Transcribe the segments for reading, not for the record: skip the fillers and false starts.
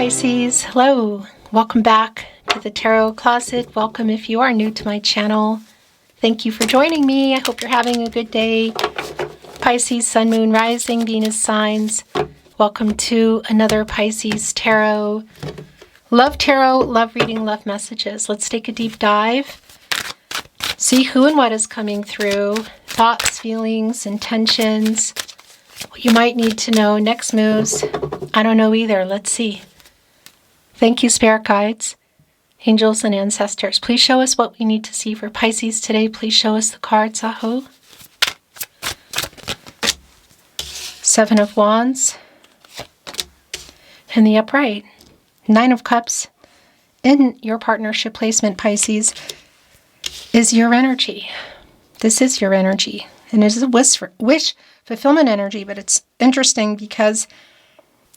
Pisces. Hello. Welcome back to the Tarot Closet. Welcome if you are new to my channel. Thank you for joining me. I hope you're having a good day. Pisces, Sun, Moon, Rising, Venus signs. Welcome to another Pisces Tarot. Love tarot, love reading, love messages. Let's take a deep dive. See who and what is coming through. Thoughts, feelings, intentions. What you might need to know. Next moves. I don't know either. Let's see. Thank you, spirit guides, angels, and ancestors. Please show us what we need to see for Pisces today. Please show us the cards. Aho. Seven of Wands. And the upright. Nine of Cups. In your partnership placement, Pisces, is your energy. This is your energy. And it is a wish fulfillment energy, but it's interesting because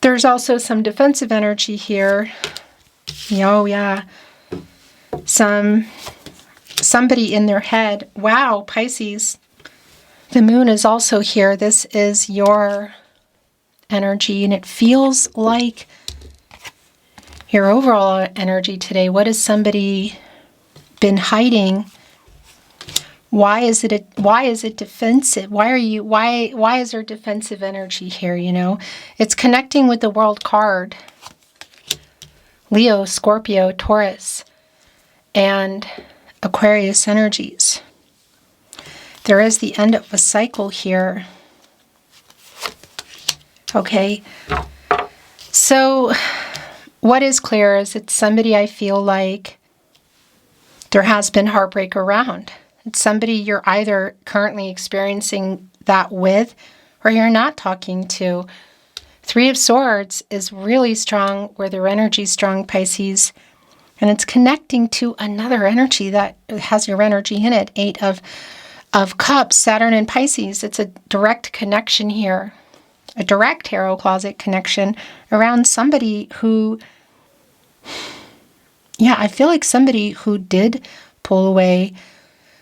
there's also some defensive energy here. Oh, yeah. Somebody in their head. Wow, Pisces. The moon is also here. This is your energy, and it feels like your overall energy today. What has somebody been hiding? Why is it defensive? Why is there defensive energy here, you know? It's connecting with the World card. Leo, Scorpio, Taurus, and Aquarius energies. There is the end of a cycle here. Okay. So what is clear is it's somebody I feel like there has been heartbreak around. It's somebody you're either currently experiencing that with or you're not talking to. Three of Swords is really strong, where their energy is strong, Pisces. And it's connecting to another energy that has your energy in it. Eight of Cups, Saturn and Pisces. It's a direct connection here. A direct tarot closet connection around somebody who, yeah, I feel like somebody who did pull away,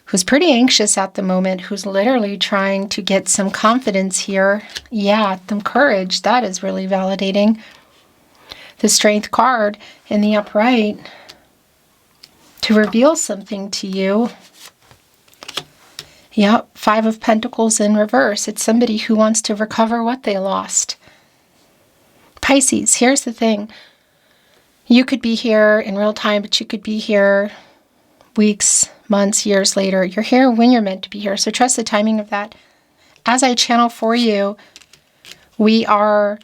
who's pretty anxious at the moment, who's literally trying to get some confidence here. Yeah, some courage. That is really validating. The Strength card in the upright to reveal something to you. Yep, Five of Pentacles in reverse. It's somebody who wants to recover what they lost. Pisces, here's the thing. You could be here in real time, but you could be here weeks, months, years later. You're here when you're meant to be here. So trust the timing of that. As I channel for you, we are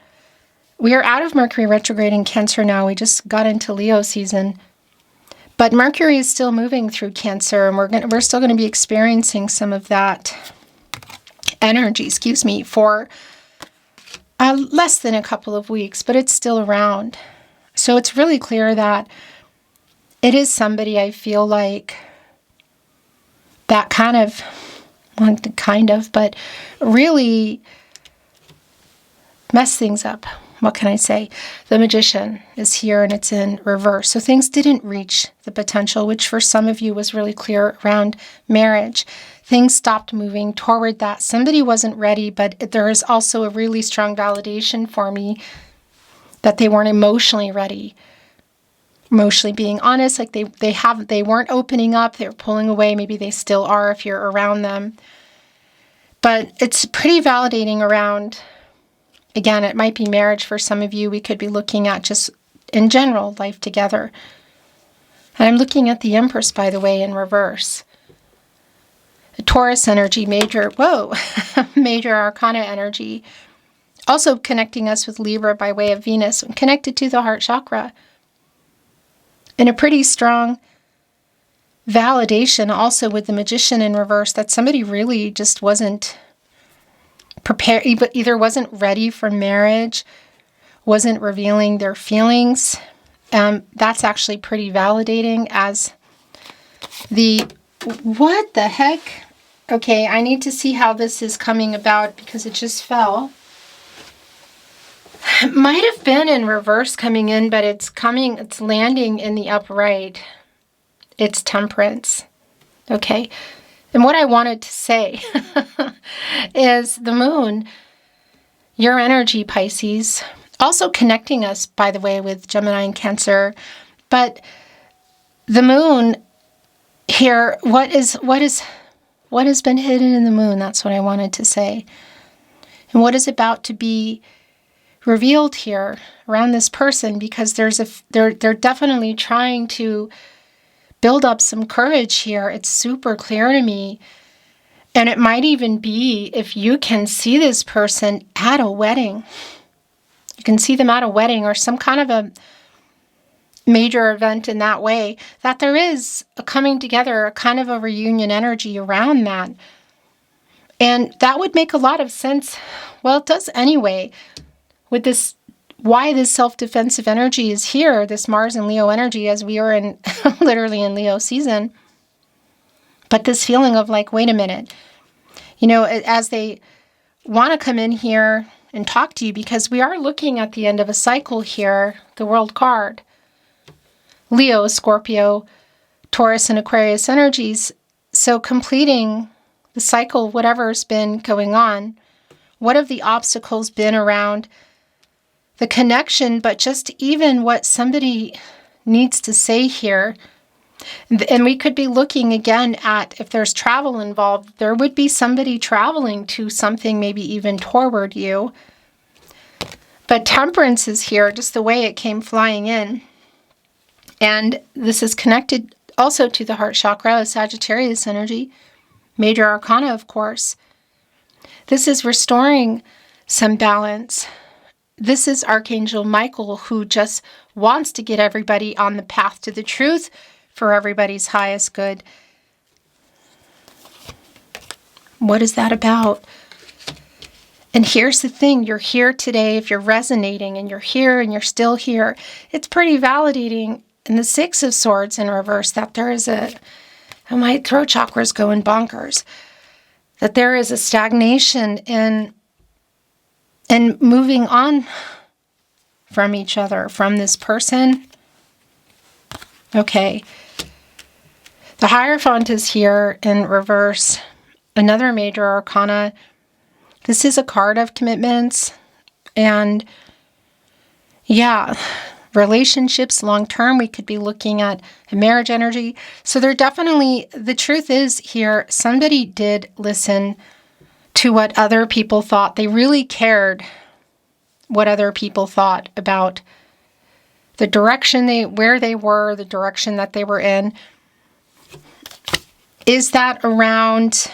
out of Mercury retrograde in Cancer now. We just got into Leo season. But Mercury is still moving through Cancer, and we're still going to be experiencing some of that energy, for less than a couple of weeks, but it's still around. So it's really clear that it is somebody I feel like that but really mess things up. What can I say? The Magician is here and it's in reverse. So things didn't reach the potential, which for some of you was really clear around marriage. Things stopped moving toward that. Somebody wasn't ready, but there is also a really strong validation for me that they weren't emotionally ready. Emotionally being honest, like they weren't opening up, they were pulling away. Maybe they still are if you're around them. But it's pretty validating around, again, it might be marriage for some of you. We could be looking at just, in general, life together. And I'm looking at the Empress, by the way, in reverse. The Taurus energy, major arcana energy. Also connecting us with Libra by way of Venus, connected to the heart chakra. And a pretty strong validation also with the Magician in reverse that somebody really just wasn't prepared, either wasn't ready for marriage, wasn't revealing their feelings. That's actually pretty validating as what the heck? Okay, I need to see how this is coming about because it just fell. It might have been in reverse coming in, but it's landing in the upright. It's Temperance. Okay. And what I wanted to say is the moon, your energy, Pisces, Also connecting us, by the way, with Gemini and Cancer. But the moon here, what has been hidden in the moon? That's what I wanted to say. And what is about to be revealed here around this person, because they're definitely trying to build up some courage here. It's super clear to me. And it might even be, if you can see this person at a wedding, you can see them at a wedding or some kind of a major event in that way, that there is a coming together, a kind of a reunion energy around that. And that would make a lot of sense. Well, it does anyway, with this, why this self-defensive energy is here, this Mars and Leo energy, as we are in literally in Leo season. But this feeling of like, wait a minute, as they want to come in here and talk to you, because we are looking at the end of a cycle here, the World card. Leo, Scorpio, Taurus, and Aquarius energies. So completing the cycle, whatever's been going on, what have the obstacles been around the connection, but just even what somebody needs to say here. And we could be looking again at, if there's travel involved, there would be somebody traveling to something, maybe even toward you. But Temperance is here, just the way it came flying in. And this is connected also to the heart chakra, Sagittarius energy, major arcana, of course. This is restoring some balance. This is Archangel Michael, who just wants to get everybody on the path to the truth for everybody's highest good. What is that about? And here's the thing, you're here today, if you're resonating and you're here and you're still here, it's pretty validating in the Six of Swords in reverse that there is my throat chakra's going bonkers, that there is a stagnation in moving on from each other, from this person. Okay. The Hierophant is here in reverse. Another major arcana. This is a card of commitments. And yeah, relationships long term. We could be looking at a marriage energy. So there definitely, the truth is here, somebody did listen to what other people thought. They really cared what other people thought about the direction where they were, the direction that they were in. Is that around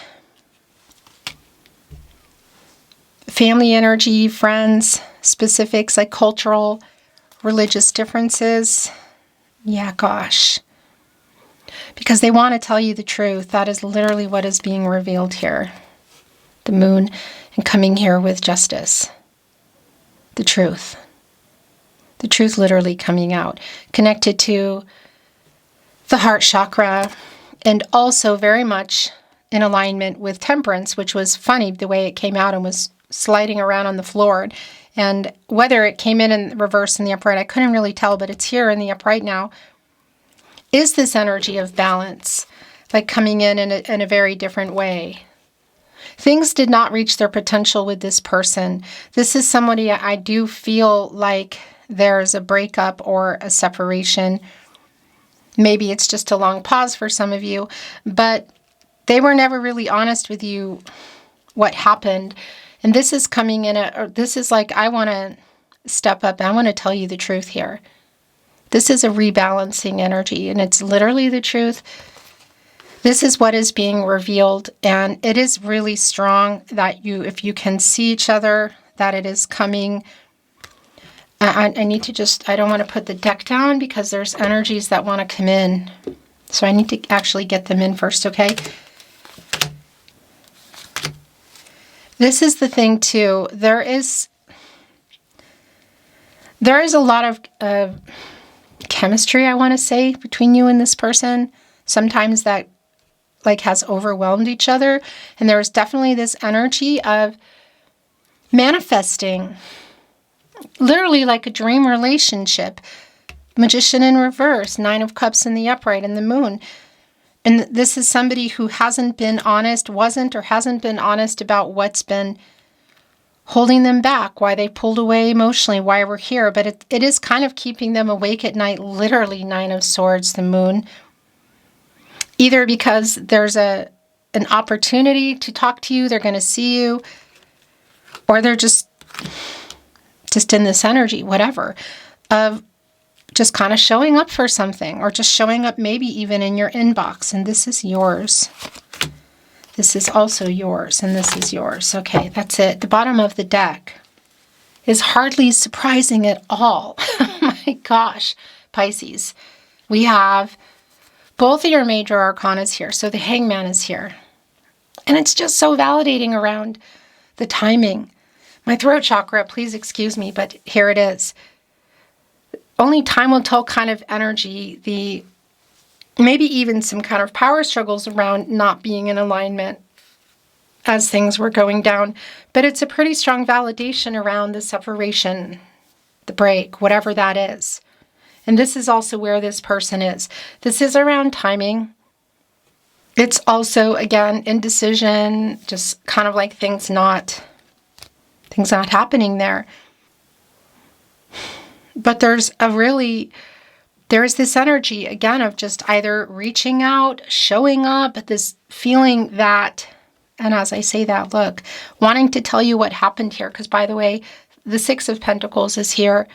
family energy, friends, specifics like cultural, religious differences? Yeah, gosh. Because they want to tell you the truth. That is literally what is being revealed here. The moon and coming here with justice. The truth. The truth literally coming out. Connected to the heart chakra and also very much in alignment with Temperance, which was funny the way it came out and was sliding around on the floor. And whether it came in reverse in the upright, I couldn't really tell, but it's here in the upright now. Is this energy of balance, like coming in a very different way? Things did not reach their potential with this person. This is somebody I do feel like there's a breakup or a separation. Maybe it's just a long pause for some of you, but they were never really honest with you what happened. And this is coming in, this is like, I want to step up. I want to tell you the truth here. This is a rebalancing energy, and it's literally the truth. This is what is being revealed, and it is really strong that if you can see each other, that it is coming. I need to I don't want to put the deck down because there's energies that want to come in. So I need to actually get them in first, okay? This is the thing too. There is a lot of chemistry, I want to say, between you and this person. Sometimes that has overwhelmed each other. And there is definitely this energy of manifesting. Literally like a dream relationship. Magician in reverse, Nine of Cups in the upright, and the moon. And this is somebody who hasn't been honest, hasn't been honest about what's been holding them back, why they pulled away emotionally, why we're here. But it is kind of keeping them awake at night, literally 9 of Swords, the moon. Either because there's an opportunity to talk to you, they're going to see you, or they're just in this energy, whatever, of just kind of showing up for something, or just showing up maybe even in your inbox. And this is yours. This is also yours, and this is yours. Okay, that's it. The bottom of the deck is hardly surprising at all. Oh my gosh, Pisces. We have both of your major arcanas here. So the Hangman is here. And it's just so validating around the timing. My throat chakra, please excuse me, but here it is. Only time will tell kind of energy, maybe even some kind of power struggles around not being in alignment as things were going down. But it's a pretty strong validation around the separation, the break, whatever that is. And this is also where this person is. This is around timing. It's also, again, indecision, just kind of like things not happening there. But there's this energy, again, of just either reaching out, showing up, this feeling that, and as I say that, look, wanting to tell you what happened here. Because, by the way, the 6 of Pentacles is here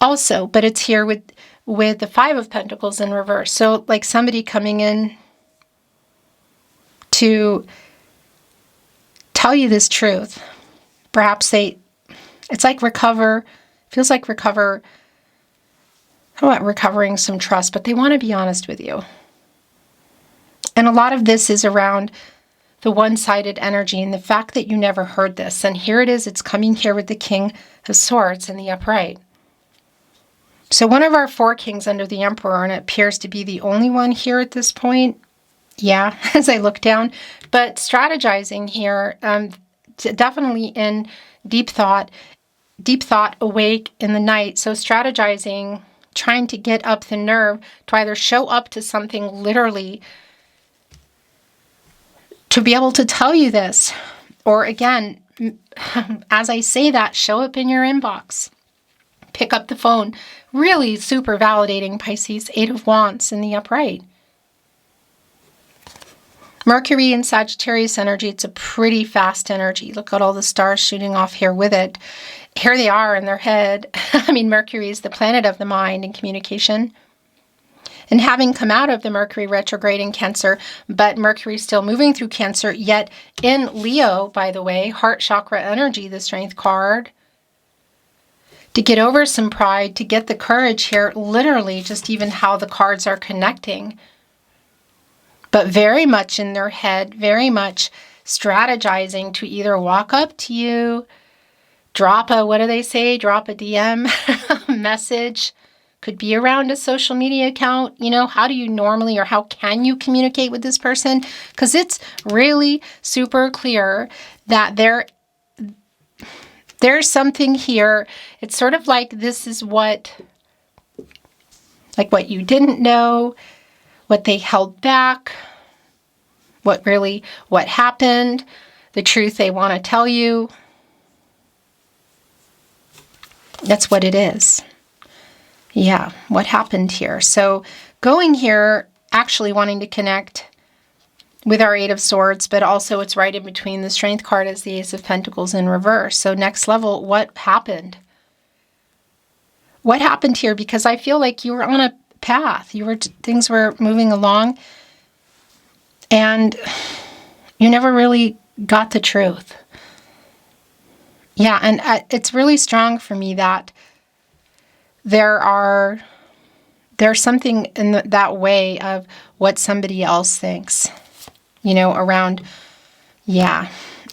also, but it's here with the 5 of Pentacles in reverse. So like somebody coming in to tell you this truth. Perhaps feels like recovering some trust, but they want to be honest with you. And a lot of this is around the one-sided energy and the fact that you never heard this. And here it is, it's coming here with the King of Swords in the upright. So one of our 4 kings under the Emperor, and it appears to be the only one here at this point. Yeah, as I look down. But strategizing here, definitely in deep thought, awake in the night. So strategizing, trying to get up the nerve to either show up to something literally to be able to tell you this. Or again, as I say that, show up in your inbox. Pick up the phone. Really super validating, Pisces. 8 of Wands in the upright. Mercury and Sagittarius energy, it's a pretty fast energy. Look at all the stars shooting off here with it. Here they are in their head. I mean, Mercury is the planet of the mind and communication. And having come out of the Mercury retrograde in Cancer, but Mercury still moving through Cancer, yet in Leo, by the way, heart chakra energy, the Strength card. To get over some pride, to get the courage here, literally just even how the cards are connecting. But very much in their head, very much strategizing to either walk up to you, drop a DM message. Could be around a social media account. You know, how do you normally, or how can you communicate with this person? Because it's really super clear that there's something here. It's sort of like this is what you didn't know, what they held back, what happened, the truth they want to tell you. That's what it is. Yeah, what happened here? So going here, actually wanting to connect with our 8 of Swords, but also it's right in between the Strength card as the Ace of Pentacles in reverse. So next level, what happened? What happened here? Because I feel like you were on a path. Things were moving along, and you never really got the truth. Yeah, and it's really strong for me that there's something in that way of what somebody else thinks, around, yeah.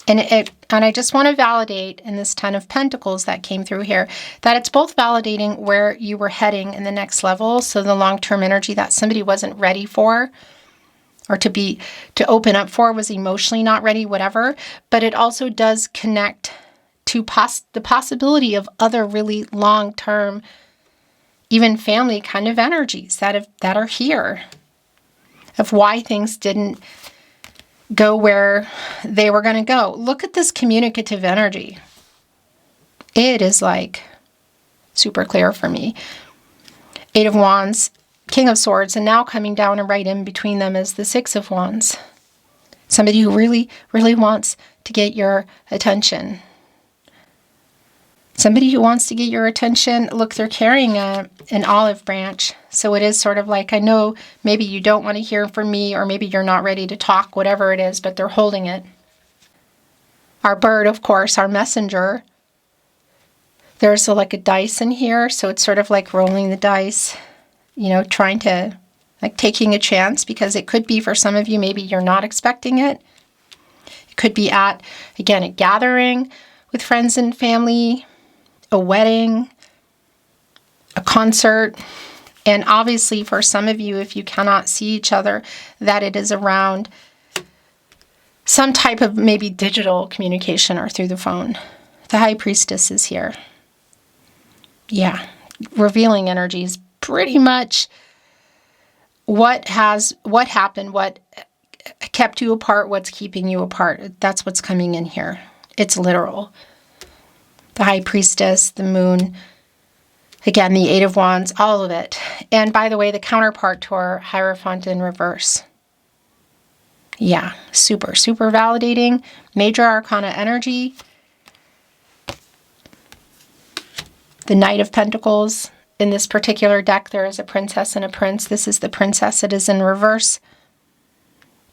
And I just want to validate in this 10 of Pentacles that came through here, that it's both validating where you were heading in the next level. So the long-term energy that somebody wasn't ready for, or to open up for, was emotionally not ready, whatever. But it also does connect to the possibility of other really long-term, even family kind of energies that are here, of why things didn't go where they were going to go. Look at this communicative energy. It is like super clear for me. Eight of Wands, King of Swords, and now coming down and right in between them is the Six of Wands. Somebody who really, really wants to get your attention. Somebody who wants to get your attention. Look, they're carrying an olive branch. So it is sort of like, I know maybe you don't want to hear from me, or maybe you're not ready to talk, whatever it is, but they're holding it. Our bird, of course, our messenger. There's like a dice in here, so it's sort of like rolling the dice, you know, trying to, like taking a chance, because it could be for some of you, maybe you're not expecting it. It could be at, again, a gathering with friends and family, a wedding, a concert, and obviously for some of you, if you cannot see each other, that it is around some type of maybe digital communication or through the phone. The High Priestess is here. Yeah, revealing energies, pretty much what happened, what kept you apart, what's keeping you apart. That's what's coming in here. It's literal. The High Priestess, the Moon, again, the Eight of Wands, all of it. And by the way, the counterpart to our Hierophant in reverse. Yeah, super, super validating. Major Arcana energy. The Knight of Pentacles. In this particular deck, there is a princess and a prince. This is the princess. It is in reverse.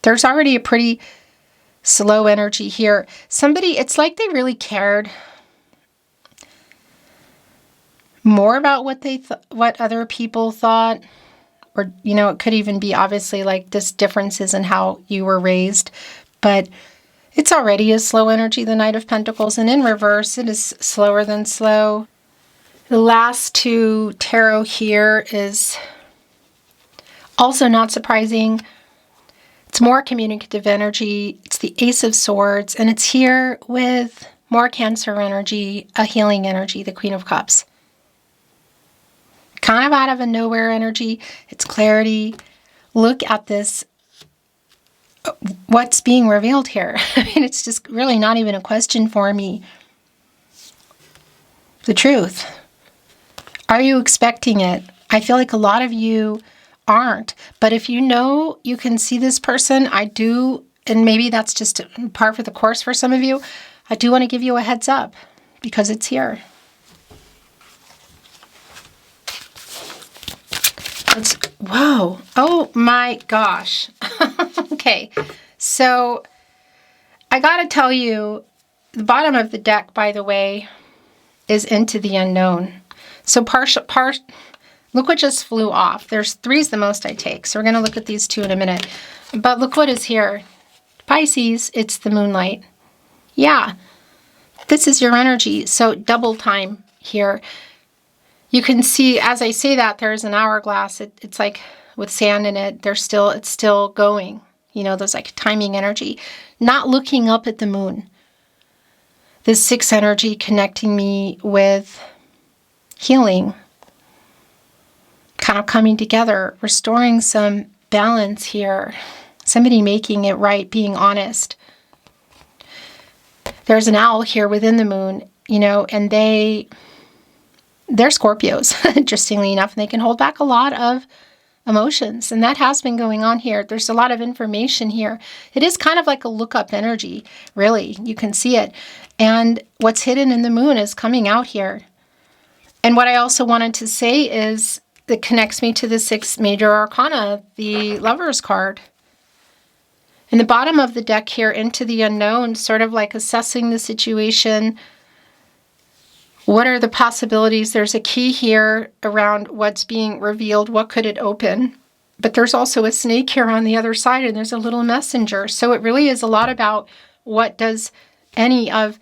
There's already a pretty slow energy here. Somebody, it's like they really cared more about what other people thought, or, you know, it could even be obviously like this differences in how you were raised, but it's already a slow energy, the Knight of Pentacles, and in reverse, it is slower than slow. The last two tarot here is also not surprising. It's more communicative energy. It's the Ace of Swords, and it's here with more Cancer energy, a healing energy, the Queen of Cups. Kind of out of a nowhere energy. It's clarity. Look at this. What's being revealed here? I mean, it's just really not even a question for me. The truth. Are you expecting it? I feel like a lot of you aren't. But if you know you can see this person, I do, and maybe that's just par for the course for some of you, I do want to give you a heads up because it's here. Whoa. Oh my gosh. Okay. So I got to tell you, the bottom of the deck, by the way, is into the unknown. So look what just flew off. There's 3 is the most I take. So we're going to look at these 2 in a minute. But look what is here. Pisces, it's the moonlight. Yeah. This is your energy. So double time here. You can see, as I say that, there's an hourglass. It's like with sand in it. It's still going. You know, there's like timing energy. Not looking up at the moon. This 6 energy connecting me with healing. Kind of coming together. Restoring some balance here. Somebody making it right. Being honest. There's an owl here within the moon. You know, and they're Scorpios, interestingly enough, and they can hold back a lot of emotions. And that has been going on here. There's a lot of information here. It is kind of like a look-up energy, really. You can see it. And what's hidden in the moon is coming out here. And what I also wanted to say is that connects me to the 6 major arcana, the Lover's card. In the bottom of the deck here, into the unknown, sort of like assessing the situation. What are the possibilities? There's a key here around what's being revealed. What could it open? But there's also a snake here on the other side, and there's a little messenger. So it really is a lot about what does this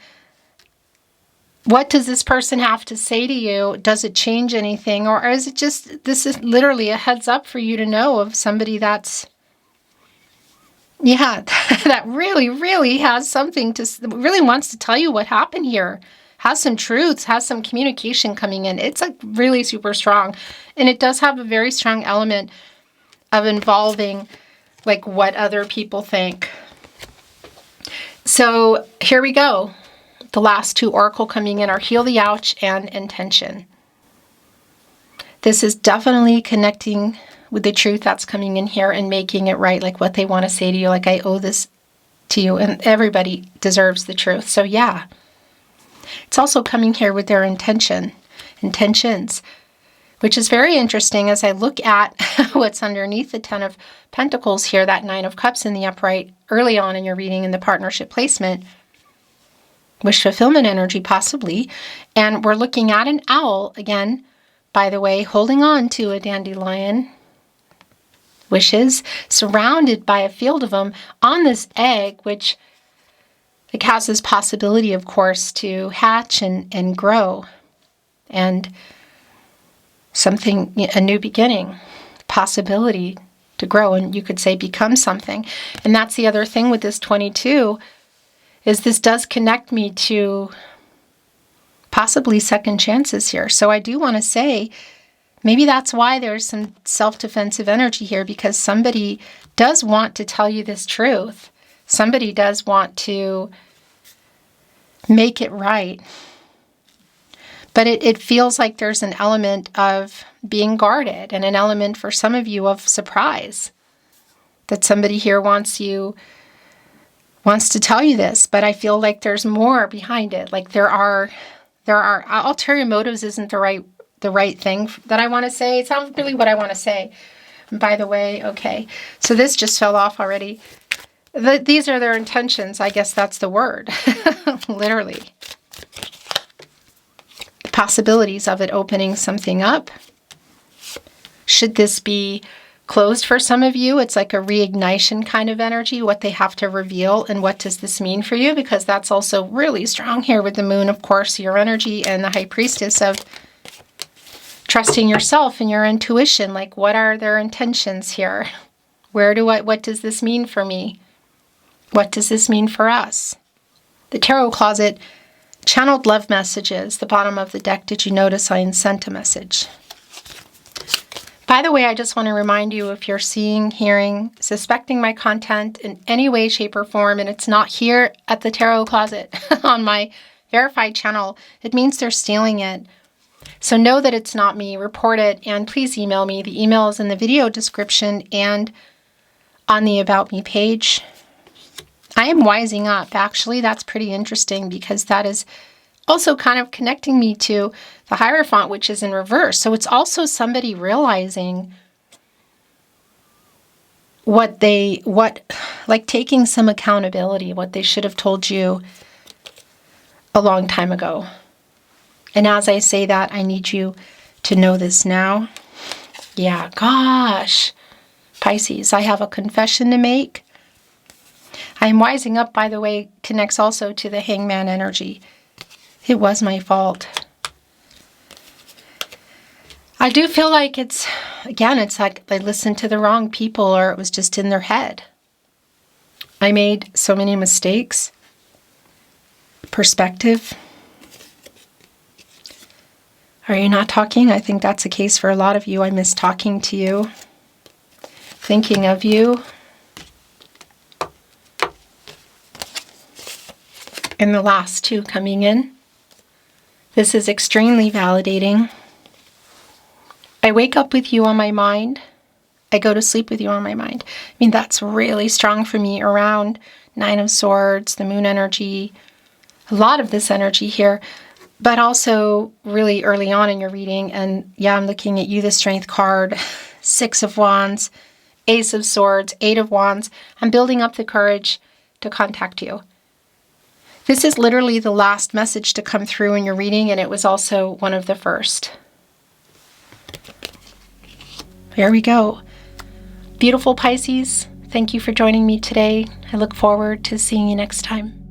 person have to say to you? Does it change anything? Or is it just, this is literally a heads up for you to know of somebody that's, yeah, that really, really has something to, really wants to tell you what happened here. Has some truths, has some communication coming in. It's like really super strong. And it does have a very strong element of involving like what other people think. So here we go. The last two oracle coming in are heal the ouch and intention. This is definitely connecting with the truth that's coming in here and making it right, like what they want to say to you, like I owe this to you, and everybody deserves the truth. So yeah, it's also coming here with their intentions, which is very interesting as I look at what's underneath the Ten of Pentacles here, that Nine of Cups in the upright early on in your reading in the partnership placement. Wish fulfillment energy, possibly. And we're looking at an owl, again, by the way, holding on to a dandelion. Wishes, surrounded by a field of them on this egg, which it has this possibility, of course, to hatch and grow. And something, a new beginning, possibility to grow, and you could say become something. And that's the other thing with this 22, is this does connect me to possibly second chances here. So I do want to say, maybe that's why there's some self-defensive energy here, because somebody does want to tell you this truth. Somebody does want to make it right. But it feels like there's an element of being guarded and an element for some of you of surprise. That somebody here wants to tell you this, but I feel like there's more behind it. Like there are ulterior motives isn't the right thing that I want to say. It's not really what I want to say. By the way, okay. So this just fell off already. These are their intentions. I guess that's the word. Literally. Possibilities of it opening something up. Should this be closed for some of you? It's like a reignition kind of energy, what they have to reveal, and what does this mean for you? Because that's also really strong here with the moon, of course, your energy, and the high priestess of trusting yourself and your intuition. Like, what are their intentions here? What does this mean for me? What does this mean for us? The tarot closet, channeled love messages, the bottom of the deck. Did you notice I sent a message? By the way, I just want to remind you, if you're seeing, hearing, suspecting my content in any way, shape, or form, and it's not here at the tarot closet on my verified channel, it means they're stealing it. So know that it's not me. Report it, and please email me. The email is in the video description and on the About Me page. I am wising up. Actually, that's pretty interesting, because that is also kind of connecting me to the Hierophant, which is in reverse. So it's also somebody realizing like taking some accountability, what they should have told you a long time ago. And as I say that, I need you to know this now. Yeah, gosh. Pisces, I have a confession to make. I am wising up, by the way, connects also to the Hangman energy. It was my fault. I do feel like it's like I listened to the wrong people, or it was just in their head. I made so many mistakes. Perspective. Are you not talking? I think that's the case for a lot of you. I miss talking to you, thinking of you. And the last two coming in. This is extremely validating. I wake up with you on my mind. I go to sleep with you on my mind. I mean, that's really strong for me around Nine of Swords, the moon energy, a lot of this energy here, but also really early on in your reading. And yeah, I'm looking at you, the Strength card, Six of Wands, Ace of Swords, Eight of Wands. I'm building up the courage to contact you. This is literally the last message to come through in your reading, and it was also one of the first. There we go. Beautiful Pisces, thank you for joining me today. I look forward to seeing you next time.